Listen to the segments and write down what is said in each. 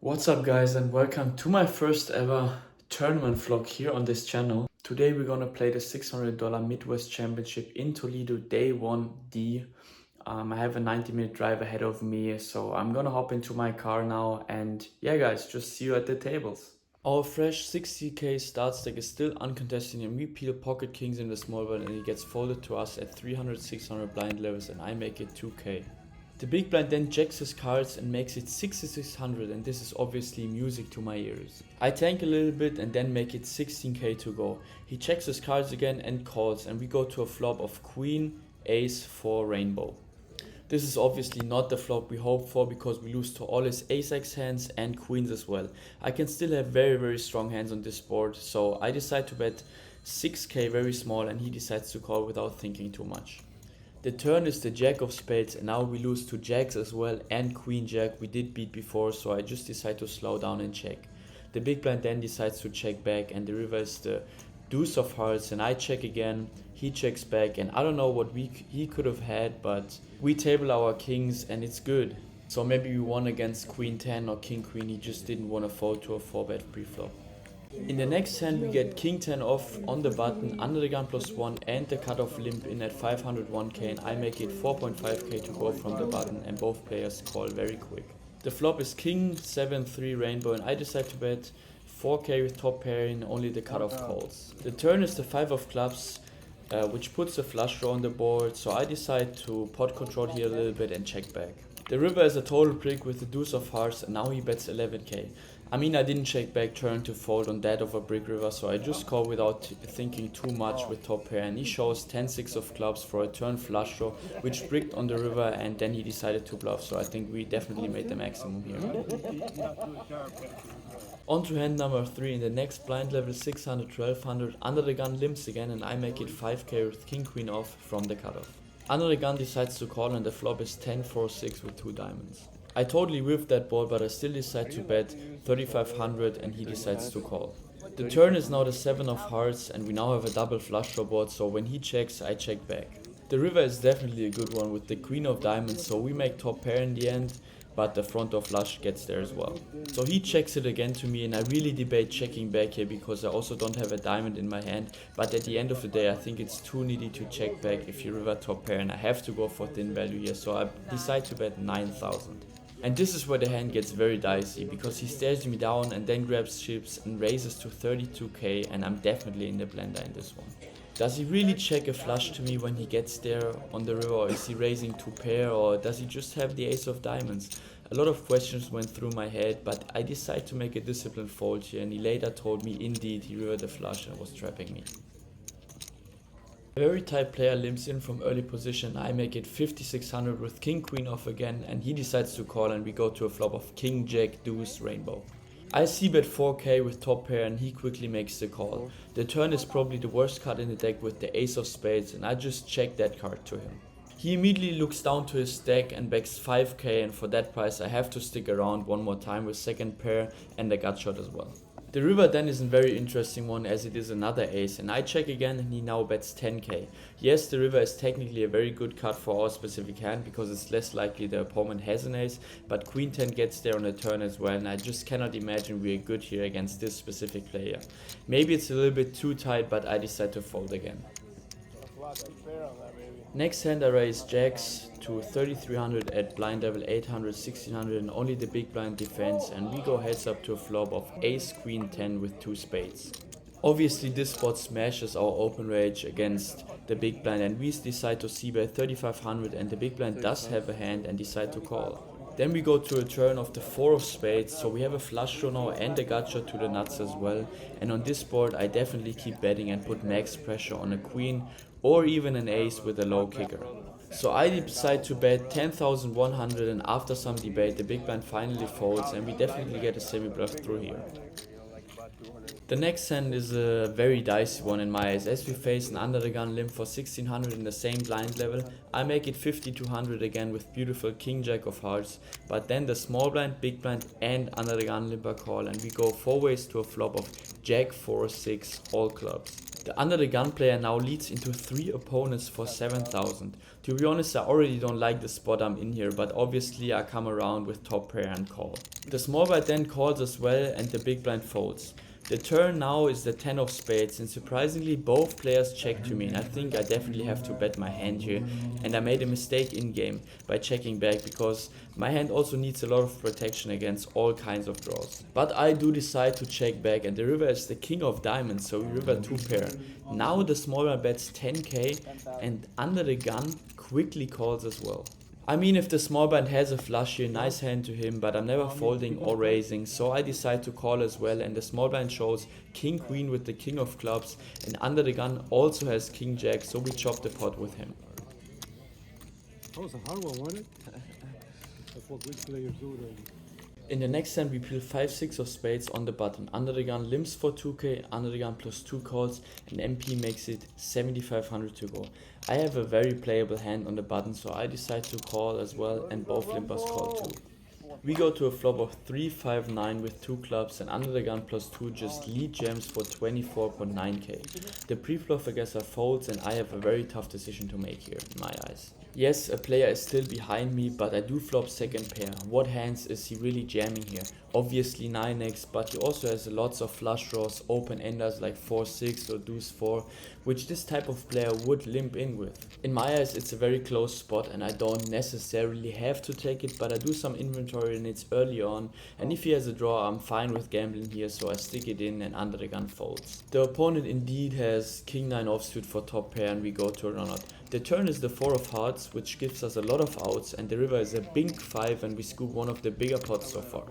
What's up guys and welcome to my first ever tournament vlog here on this channel. Today we're gonna play the $600 Midwest Championship in Toledo Day 1D. I have a 90-minute drive ahead of me, so I'm gonna hop into my car now and yeah guys, just see you at the tables. Our fresh 60k start stack is still uncontested and we peel pocket kings in the small blind and he gets folded to us at 300-600 blind levels and I make it 2k. The big blind then jacks his cards and makes it 6600 and this is obviously music to my ears. I tank a little bit and then make it 16k to go. He checks his cards again and calls and we go to a flop of queen, ace, 4 rainbow. This is obviously not the flop we hoped for because we lose to all his ace-x hands and queens as well. I can still have very strong hands on this board, so I decide to bet 6k very small and he decides to call without thinking too much. The turn is the jack of spades and now we lose to jacks as well and queen jack we did beat before, so I just decide to slow down and check. The big blind then decides to check back and the river is the deuce of hearts and I check again, he checks back and I don't know what he could have had, but we table our kings and it's good. So maybe we won against queen 10 or king queen, he just didn't want to fold to a 4-bet pre-flop. In the next hand we get king 10 off on the button, under the gun +1 and the cutoff limp in at 501k and I make it 4.5k to go from the button and both players call very quick. The flop is king 7-3 rainbow and I decide to bet 4k with top pairing, only the cutoff calls. The turn is the 5 of clubs, which puts a flush draw on the board, so I decide to pot control here a little bit and check back. The river is a total prick with the deuce of hearts and now he bets 11k. I mean, I didn't check back turn to fold on that of a brick river, so I just call without thinking too much with top pair and he shows 10-6 of clubs for a turn flush draw which bricked on the river and then he decided to bluff, so I think we definitely made the maximum here. On to hand number 3 in the next blind level 600-1200, under the gun limps again and I make it 5k with king queen off from the cutoff. Under the gun decides to call and the flop is 10-4-6 with 2 diamonds. I totally whiffed that board, but I still decide to bet 3500 and he decides to call. The turn is now the 7 of hearts and we now have a double flush draw board, so when he checks I check back. The river is definitely a good one with the queen of diamonds, so we make top pair in the end, but the front door flush gets there as well. So he checks it again to me and I really debate checking back here because I also don't have a diamond in my hand, but at the end of the day I think it's too needy to check back if you river top pair and I have to go for thin value here, so I decide to bet 9000. And this is where the hand gets very dicey because he stares me down and then grabs chips and raises to 32k and I'm definitely in the blender in this one. Does he really check a flush to me when he gets there on the river, or is he raising to pair, or does he just have the ace of diamonds? A lot of questions went through my head, but I decided to make a disciplined fold here and he later told me indeed he rivered the flush and was trapping me. A very tight player limps in from early position, I make it 5600 with king queen off again and he decides to call and we go to a flop of king jack deuce rainbow. I c-bet 4k with top pair and he quickly makes the call. The turn is probably the worst card in the deck with the ace of spades and I just check that card to him. He immediately looks down to his stack and backs 5k and for that price I have to stick around one more time with second pair and a gut shot as well. The river then is a very interesting one as it is another ace and I check again and he now bets 10k. Yes, the river is technically a very good card for our specific hand because it's less likely the opponent has an ace, but queen 10 gets there on the turn as well and I just cannot imagine we are good here against this specific player. Maybe it's a little bit too tight, but I decide to fold again. Next hand I raise jacks to 3300 at blind level 800, 1600 and only the big blind defends and we go heads up to a flop of ace queen 10 with 2 spades. Obviously this spot smashes our open range against the big blind and we decide to c-bet 3500 and the big blind does have a hand and decide to call. Then we go to a turn of the 4 of spades, so we have a flush draw now and a gut shot to the nuts as well, and on this board I definitely keep betting and put max pressure on a queen or even an ace with a low kicker. So I decide to bet 10,100 and after some debate the big blind finally folds and we definitely get a semi-bluff through here. The next hand is a very dicey one in my eyes as we face an under the gun limp for 1600 in the same blind level. I make it 50-100 again with beautiful king jack of hearts, but then the small blind, big blind and under the gun limper call, and we go 4 ways to a flop of jack 4-6 all clubs. The under the gun player now leads into 3 opponents for 7,000. To be honest, I already don't like the spot I'm in here, but obviously I come around with top pair and call. The small blind then calls as well and the big blind folds. The turn now is the 10 of spades, and surprisingly both players check to me, and I think I definitely have to bet my hand here, and I made a mistake in game by checking back because my hand also needs a lot of protection against all kinds of draws. But I do decide to check back, and the river is the king of diamonds, so we river 2 pair. Now the smaller bets 10k and under the gun quickly calls as well. I mean, if the small blind has a flush here, nice hand to him, but I'm never folding or raising, so I decide to call as well, and the small blind shows king queen with the king of clubs, and under the gun also has king jack, so we chop the pot with him. That was a hard one, wasn't it? That's what good players do then. In the next hand we peel 5-6 of spades on the button, under the gun limps for 2k, under the gun plus 2 calls, and MP makes it 7,500 to go. I have a very playable hand on the button, so I decide to call as well, and both limpers call too. We go to a flop of 3-5-9 with 2 clubs, and under the gun plus 2 just lead jams for 24.9k. The pre-flop aggressor folds, and I have a very tough decision to make here in my eyes. Yes, a player is still behind me, but I do flop second pair. What hands is he really jamming here? Obviously 9x, but he also has lots of flush draws, open enders like 4-6 or deuce 4, which this type of player would limp in with. In my eyes it's a very close spot, and I don't necessarily have to take it, but I do some inventory and it's early on, and if he has a draw I'm fine with gambling here, so I stick it in and under the gun folds. The opponent indeed has king 9 offsuit for top pair, and we go to a run out. The turn is the 4 of hearts, which gives us a lot of outs, and the river is a big 5, and we scoop one of the bigger pots so far.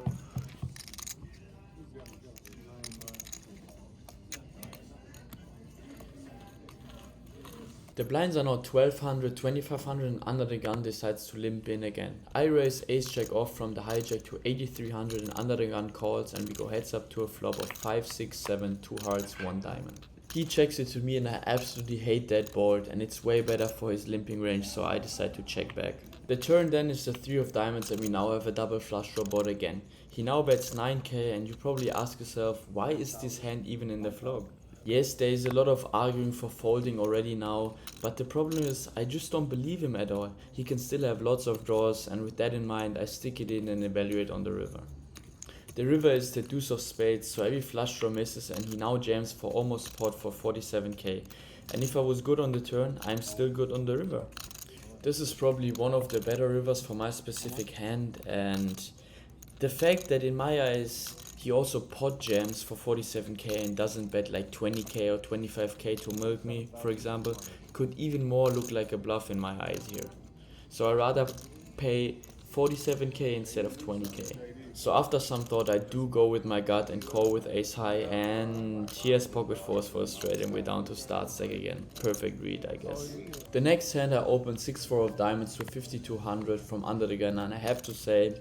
The blinds are now 1200, 2500, and under the gun decides to limp in again. I raise ace jack off from the hijack to 8300, and under the gun calls, and we go heads up to a flop of 5, 6, 7, 2 hearts, 1 diamond. He checks it to me, and I absolutely hate that board, and it's way better for his limping range, so I decide to check back. The turn then is the 3 of diamonds, and we now have a double flush draw board again. He now bets 9k, and you probably ask yourself, why is this hand even in the flop? Yes, there is a lot of arguing for folding already now, but the problem is I just don't believe him at all. He can still have lots of draws, and with that in mind I stick it in and evaluate on the river. The river is the deuce of spades, so every flush draw misses, and he now jams for almost pot for 47k. And if I was good on the turn, I'm still good on the river. This is probably one of the better rivers for my specific hand, and the fact that in my eyes he also pot jams for 47k and doesn't bet like 20k or 25k to milk me, for example, could even more look like a bluff in my eyes here. So I rather pay 47k instead of 20k. So after some thought I do go with my gut and call with ace high, and he has pocket fours for a straight, and we're down to start stack again. Perfect read, I guess. The next hand I opened 6-4 of diamonds to 5200 from under the gun, and I have to say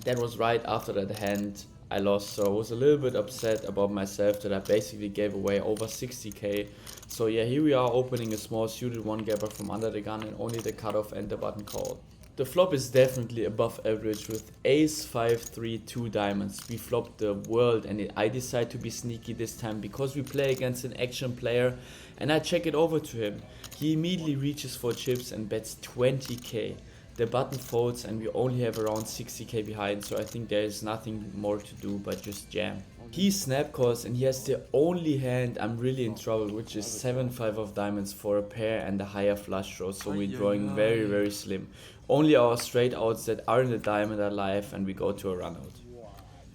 that was right after that hand I lost, so I was a little bit upset about myself that I basically gave away over 60k. So yeah, here we are opening a small suited 1-gapper from under the gun, and only the cutoff and the button call. The flop is definitely above average with ace 5 3 2 diamonds. We flop the world, and I decide to be sneaky this time because we play against an action player, and I check it over to him. He immediately reaches for chips and bets 20k. The button folds, and we only have around 60k behind, so I think there is nothing more to do but just jam. He snap calls, and he has the only hand I'm really in trouble, which is 7-5 of diamonds for a pair and a higher flush draw, so we're drawing very slim. Only our straight outs that are in the diamond are live, and we go to a run out.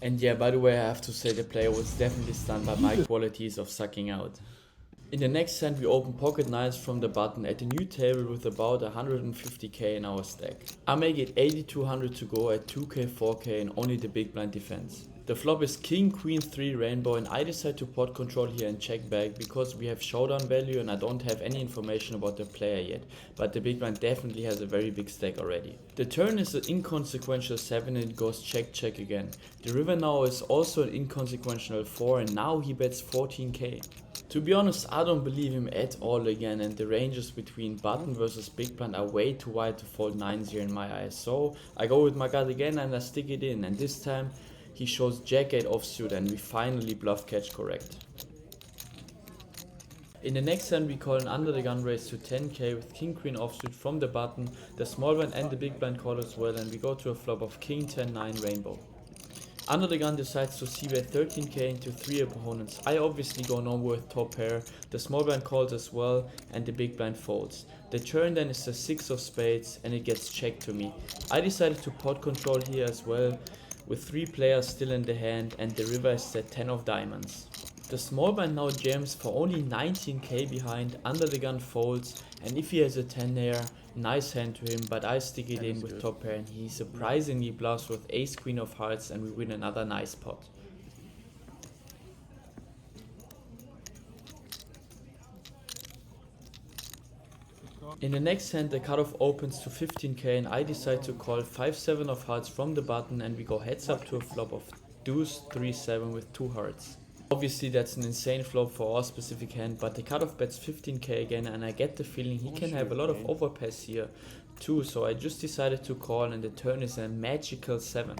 And yeah, by the way, I have to say the player was definitely stunned by my qualities of sucking out. In the next hand we open pocket nines from the button at a new table with about 150k in our stack. I make it 8200 to go at 2k, 4k, and only the big blind defense. The flop is king, queen, 3 rainbow, and I decide to pot control here and check back because we have showdown value and I don't have any information about the player yet, but the big blind definitely has a very big stack already. The turn is an inconsequential 7 and it goes check check again. The river now is also an inconsequential 4 and now he bets 14k. To be honest, I don't believe him at all again, and the ranges between button versus big blind are way too wide to fold 9-0 in my eyes. So I go with my gut again and I stick it in, and this time he shows Jack-8 offsuit and we finally bluff catch correct. In the next hand we call an under the gun raise to 10k with King Queen offsuit from the button, the small blind and the big blind call as well, and we go to a flop of King 10-9 rainbow. Under the gun decides to c-bet 13k into 3 opponents. I obviously go no with top pair, the small blind calls as well and the big blind folds. The turn then is the 6 of spades and it gets checked to me. I decided to pot control here as well with 3 players still in the hand and the river is the 10 of diamonds. The small blind now jams for only 19k behind, under the gun folds, and if he has a 10 there, nice hand to him, but I stick it in with top pair and he surprisingly bluffs with ace queen of hearts and we win another nice pot. In the next hand the cutoff opens to 15k and I decide to call 5-7 of hearts from the button and we go heads up to a flop of deuce 3-7 with 2 hearts. Obviously that's an insane flop for our specific hand, but the cutoff bets 15k again and I get the feeling he can have a lot of overpass here too, so I just decided to call and the turn is a magical 7.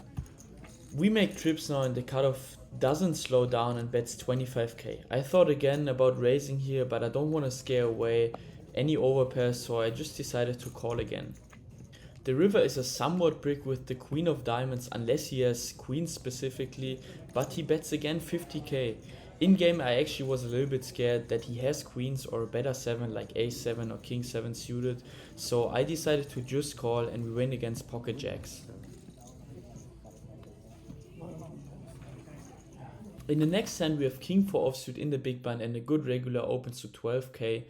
We make trips now and the cutoff doesn't slow down and bets 25k. I thought again about raising here, but I don't want to scare away any overpass, so I just decided to call again. The river is a somewhat brick with the queen of diamonds unless he has queens specifically, but he bets again 50k. In game I actually was a little bit scared that he has queens or a better 7 like ace 7 or king 7 suited, so I decided to just call and we win against pocket jacks. In the next hand we have king 4 offsuit in the big blind and a good regular opens to 12k.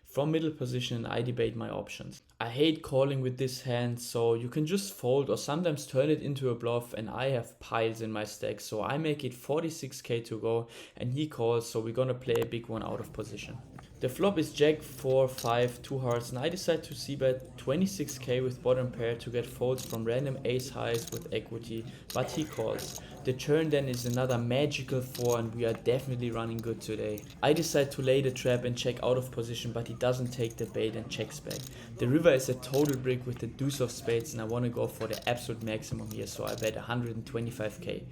From middle position I debate my options. I hate calling with this hand, so you can just fold or sometimes turn it into a bluff, and I have piles in my stack, so I make it 46k to go and he calls, so we're gonna play a big one out of position. The flop is jack 4, 5, 2 hearts and I decide to c-bet 26k with bottom pair to get folds from random ace highs with equity, but he calls. The turn then is another magical 4 and we are definitely running good today. I decide to lay the trap and check out of position, but he doesn't take the bait and checks back. The river is a total brick with the deuce of spades and I want to go for the absolute maximum here, so I bet 125k.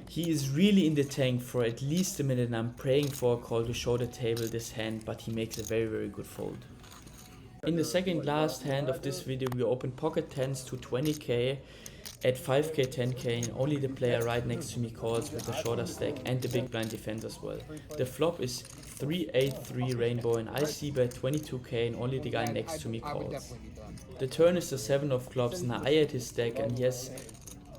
He is really in the tank for at least a minute and I'm praying for a call to show the table this hand, but he makes a very good fold. In the second last hand of this video we open pocket 10s to 20k at 5k 10k and only the player right next to me calls with the shorter stack and the big blind defense as well. The flop is 3-8-3 rainbow and I c-bet 22k and only the guy next to me calls. The turn is the 7 of clubs and I add his stack and he has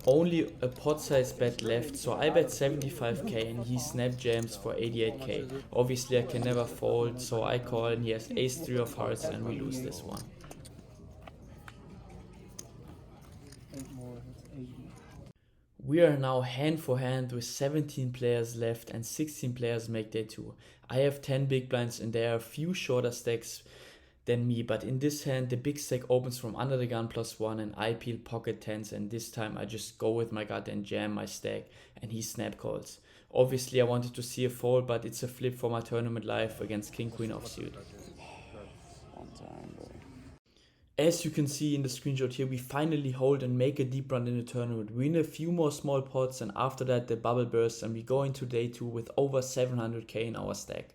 only a pot size bet left, so I bet 75k and he snap jams for 88k. Obviously I can never fold, so I call and he has ace 3 of hearts and we lose this one. We are now hand for hand with 17 players left and 16 players make day 2. I have 10 big blinds and there are a few shorter stacks than me, but in this hand the big stack opens from under the gun +1 and I peel pocket 10s and this time I just go with my gut and jam my stack and he snap calls. Obviously I wanted to see a fold, but it's a flip for my tournament life against king queen offsuit. As you can see in the screenshot here, we finally hold and make a deep run in the tournament. We win a few more small pots and after that the bubble bursts and we go into day 2 with over 700k in our stack.